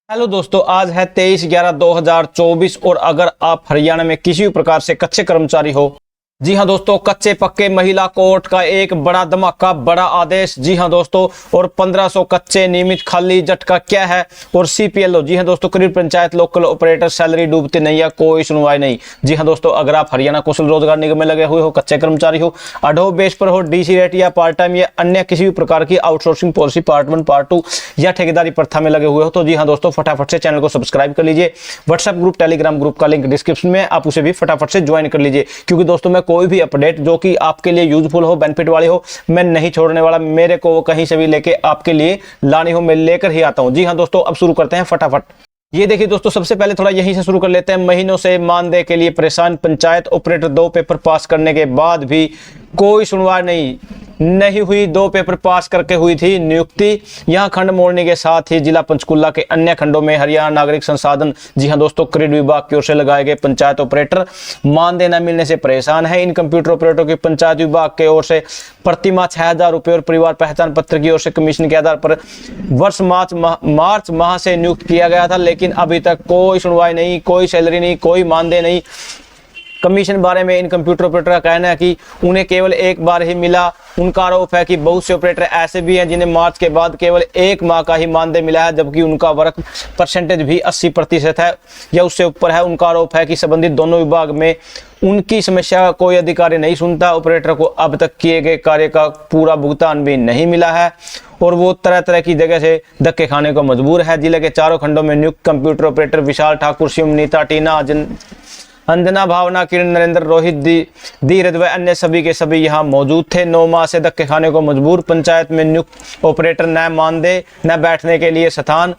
Hello दोस्तों, आज है 23/11/2024 और अगर आप हरियाणा में किसी भी प्रकार से कच्चे कर्मचारी हो, जी हां दोस्तों, कच्चे पक्के महिला कोर्ट का एक बड़ा धमाका, बड़ा आदेश। जी हां दोस्तों, और 1500 कच्चे नियमित खाली झटका क्या है। और सीपीएलओ, जी हां दोस्तों, करीब पंचायत लोकल ऑपरेटर सैलरी डूबती नहीं है, कोई सुनवाई नहीं। जी हां दोस्तों, अगर आप हरियाणा कौशल रोजगार निगम में लगे हुए हो, कच्चे कर्मचारी हो, अडो बेस पर हो, डीसी रेट या पार्ट टाइम या अन्य किसी भी प्रकार की आउटसोर्सिंग पॉलिसी पार्ट 1 पार्ट 2 या ठेकेदारी प्रथा में लगे हुए हो, तो जी हां दोस्तों, फटाफट से चैनल को सब्सक्राइब कर लीजिए। व्हाट्सएप ग्रुप, टेलीग्राम ग्रुप का लिंक डिस्क्रिप्शन में, आप उसे भी फटाफट से ज्वाइन कर लीजिए, क्योंकि दोस्तों मैं कोई भी अपडेट जो कि आपके लिए यूजफुल हो, बेनिफिट वाली हो, मैं नहीं छोड़ने वाला। मेरे को कहीं से भी लेके आपके लिए लानी हो, मैं लेकर ही आता हूं। जी हां दोस्तों, अब शुरू करते हैं फटाफट। ये देखिए दोस्तों, सबसे पहले थोड़ा यहीं से शुरू कर लेते हैं। महीनों से मानदेय के लिए परेशान पंचायत ऑपरेटर, 2 पेपर पास करने के बाद भी कोई सुनवाई नहीं हुई। 2 पेपर पास करके हुई थी नियुक्ति। यहां खंड मोड़ने के साथ ही जिला पंचकुला के अन्य खंडों में हरियाणा नागरिक संसाधन, जी हां दोस्तों, क्रेडिट विभाग की ओर से लगाए गए पंचायत ऑपरेटर मानदेय न मिलने से परेशान है। इन कंप्यूटर ऑपरेटरों की पंचायत विभाग की ओर से प्रतिमाह 6000 रुपये और परिवार पहचान पत्र की ओर से कमीशन के आधार पर वर्ष मार्च माह से नियुक्त किया गया था, लेकिन अभी तक कोई सुनवाई नहीं, कोई सैलरी नहीं, कोई मानदेय नहीं। कमीशन बारे में इन कंप्यूटर ऑपरेटर का कहना है कि उन्हें केवल एक बार ही मिला। उनका आरोप है कि बहुत से ऑपरेटर ऐसे भी हैं जिन्हें मार्च के बाद केवल 1 माह का ही मानदेय मिला है, जबकि उनका वर्क परसेंटेज भी 80% है या उससे ऊपर है। उनका आरोप है कि संबंधित दोनों विभाग में उनकी समस्या का कोई अधिकारी नहीं सुनता। ऑपरेटर को अब तक किए गए कार्य का पूरा भुगतान भी नहीं मिला है और वो तरह तरह की जगह से धक्के खाने को मजबूर है। जिले के चारों खंडों में नियुक्त कंप्यूटर ऑपरेटर विशाल ठाकुर, शिव, नीता, टीना, अंजना, भावना, किरण, नरेंद्र, रोहित, धीरज व अन्य सभी के सभी यहाँ मौजूद थे। 9 माह से धक्के खाने को मजबूर। पंचायत में नियुक्त ऑपरेटर न मानदेय, न बैठने के लिए स्थान।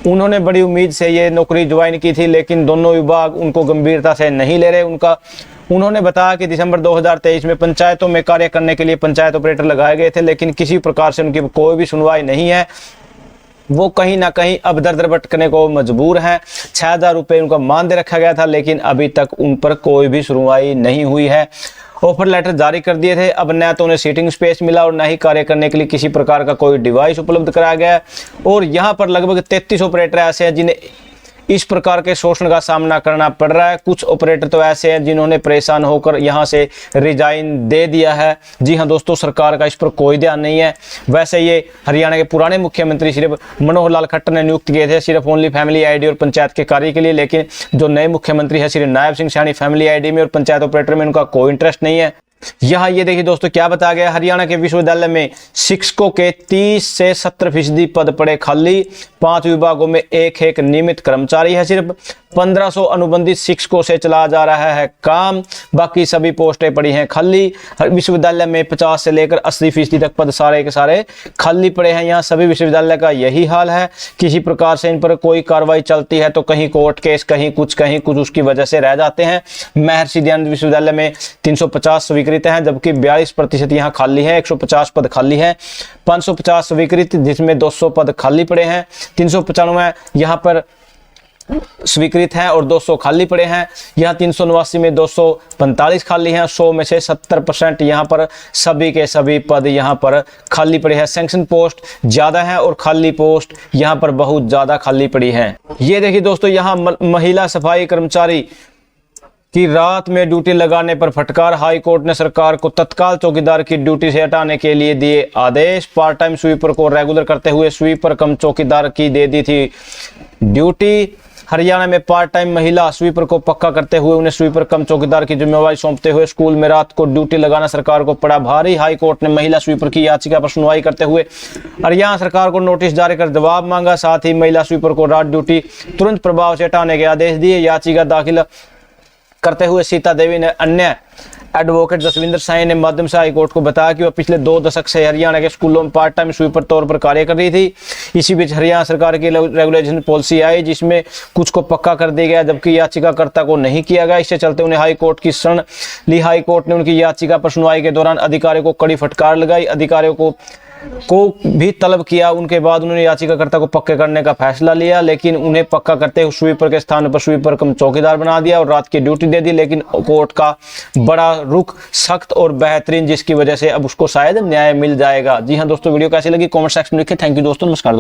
उन्होंने बड़ी उम्मीद से ये नौकरी ज्वाइन की थी, लेकिन दोनों विभाग उनको गंभीरता से नहीं ले रहे। उन्होंने बताया कि दिसंबर 2023 में पंचायतों में कार्य करने के लिए पंचायत ऑपरेटर लगाए गए थे, लेकिन किसी प्रकार से उनकी कोई भी सुनवाई नहीं है। वो कहीं ना कहीं अब दर भटकने को मजबूर हैं। 6000 रुपये उनका मानदेय रखा गया था, लेकिन अभी तक उन पर कोई भी सुनवाई नहीं हुई है। ऑफर लेटर जारी कर दिए थे, अब न तो उन्हें सीटिंग स्पेस मिला और न ही कार्य करने के लिए किसी प्रकार का कोई डिवाइस उपलब्ध कराया गया। और यहाँ पर लगभग 33 ऑपरेटर ऐसे हैं जिन्हें इस प्रकार के शोषण का सामना करना पड़ रहा है। कुछ ऑपरेटर तो ऐसे हैं जिन्होंने परेशान होकर यहां से रिजाइन दे दिया है। जी हां दोस्तों, सरकार का इस पर कोई ध्यान नहीं है। वैसे ये हरियाणा के पुराने मुख्यमंत्री सिर्फ मनोहर लाल खट्टर ने नियुक्त किए थे, सिर्फ ओनली फैमिली आईडी और पंचायत के कार्य के लिए, लेकिन जो नए मुख्यमंत्री है श्री नायब सिंह सैनी, फैमिली आईडी में और पंचायत ऑपरेटर में उनका कोई इंटरेस्ट नहीं है। यहाँ ये देखिए दोस्तों, क्या बताया गया। हरियाणा के विश्वविद्यालय में शिक्षकों के 30 से 70% पद पड़े खाली। 5 विभागों में एक नियमित कर्मचारी है। सिर्फ 1500 अनुबंधित शिक्षकों से चला जा रहा है काम, बाकी सभी पोस्टें पड़ी हैं खाली। विश्वविद्यालय में 50 से लेकर 80% तक पद सारे के सारे खाली पड़े हैं। यहाँ सभी विश्वविद्यालय का यही हाल है। किसी प्रकार से इन पर कोई कार्रवाई चलती है तो कहीं कोर्ट केस, कहीं कुछ उसकी वजह से रह जाते हैं। महर्षि दयानंद विश्वविद्यालय में 350 स्वीकृत हैं, जबकि 42% यहाँ खाली है। 150 पद खाली हैं। 550 स्वीकृत, जिसमें 200 पद खाली पड़े हैं। 395 यहाँ पर स्वीकृत हैं और 200 खाली पड़े हैं। यहाँ 389 में 245 खाली हैं। 100 में से 70% यहाँ पर सभी के सभी पद यहाँ पर खाली पड़े हैं। सैंक्शन पोस्ट ज़्यादा है और खाली पोस्ट यहाँ पर बहुत ज़्यादा खाली पड़ी हैं। ये देखिए दोस्तों, यहाँ महिला सफाई कर्मचारी कि रात में ड्यूटी लगाने पर फटकार। हाई कोर्ट ने सरकार को तत्काल चौकीदार की ड्यूटी से हटाने के लिए दिए आदेश। पार्ट टाइम स्वीपर को रेगुलर करते हुए स्वीपर कम चौकीदार की दे दी थी ड्यूटी। हरियाणा में पार्ट टाइम महिला स्वीपर को पक्का करते हुए उन्हें स्वीपर कम चौकीदार की जिम्मेवारी सौंपते हुए स्कूल में रात को ड्यूटी लगाना सरकार को पड़ा भारी। हाई कोर्ट ने महिला स्वीपर की याचिका पर सुनवाई करते हुए हरियाणा सरकार को नोटिस जारी कर जवाब मांगा। साथ ही महिला स्वीपर को रात ड्यूटी तुरंत प्रभाव से हटाने के आदेश दिए। याचिका दाखिल करते हुए सीता देवी ने अन्य एडवोकेट जसविंदर साई ने माध्यम से हाईकोर्ट को बताया कि वह पिछले 2 दशक से हरियाणा के स्कूलों में पार्ट टाइम स्वीपर तौर पर कार्य कर रही थी। इसी बीच हरियाणा सरकार की रेगुलेशन पॉलिसी आई, जिसमें कुछ को पक्का कर दिया गया, जबकि याचिकाकर्ता को नहीं किया गया। इससे चलते उन्हें हाईकोर्ट की शरण ली। हाईकोर्ट ने उनकी याचिका पर सुनवाई के दौरान अधिकारियों को कड़ी फटकार लगाई। अधिकारियों को भी तलब किया। उनके बाद उन्होंने याचिकाकर्ता को पक्के करने का फैसला लिया, लेकिन उन्हें पक्का करते हुए स्वीपर के स्थान पर स्वीपर कम चौकीदार बना दिया और रात की ड्यूटी दे दी। लेकिन कोर्ट का बड़ा रुख सख्त और बेहतरीन, जिसकी वजह से अब उसको शायद न्याय मिल जाएगा। जी हाँ दोस्तों, वीडियो कैसी लगी कमेंट सेक्शन में लिखिए। थैंक यू दोस्तों, नमस्कार दोस्तों।